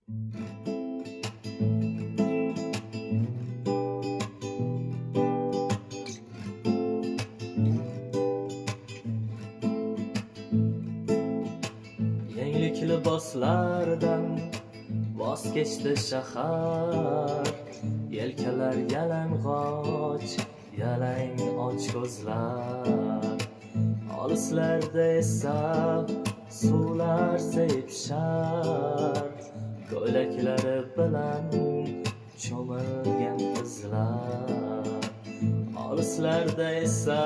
Yenglik liboslardan voz kechdi shahar, yelkalar yalang'och, yalang och ko'zlar. Olislarda esa suvlar sepishar, ko'ylaklari bilan cho'milgan qizlar. Olislarda esa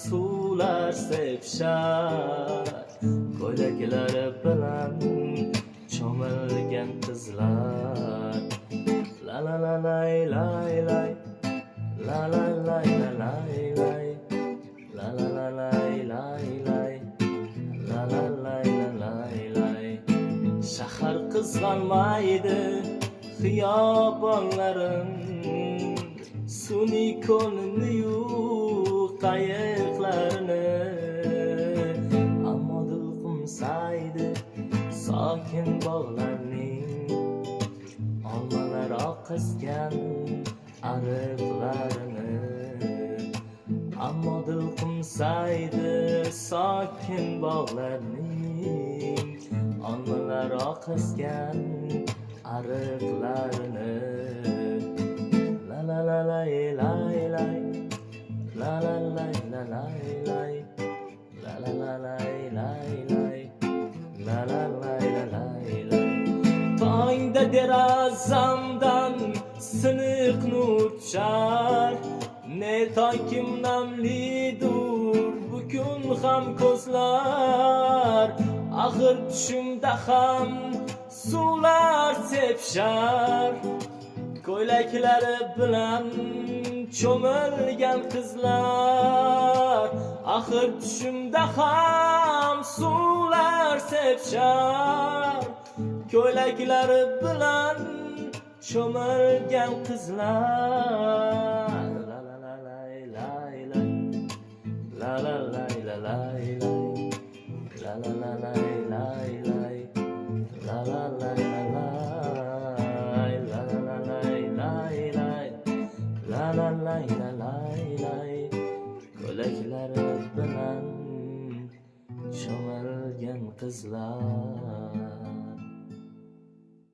suvlar sepishar, ko'ylaklari bilan cho'milgan qizlar. La la la lay lay lay, la la lay la lay lay, la la la lay lay lay, la la lay la lay lay. Shahar qizg'almaydi xiyobonlarim, sun'iy ko'lni-yu qayiqlarni, ammo dil qumsaydi sokin bog'larning, olmalar oqizgan ariqlarini. Ammo dil qumsaydi sokin bog'larning, olmalar oqizgan ariqlarini. La la la lay lay lay, la la lay la lay lay, la la la lay lay lay, la la lay la lay lay. Tongda derazamdan siniq nur tushar, ne tokim namlidur bukun ham ko'zlar. Axir tushimda ham suvlar sepishar, ko'ylaklari bilan cho'milgan qizlar. Axir tushimda ham suvlar sepishar, ko'ylaklari bilan cho'milgan qizlar. La la la lay lay lay, la la lay la lay lay, la la la lay lay lay, la la lay la lay, la la la lay lay lay, la la lay la lay lay. Ko'ylaklari bilan cho'milgan qizlar.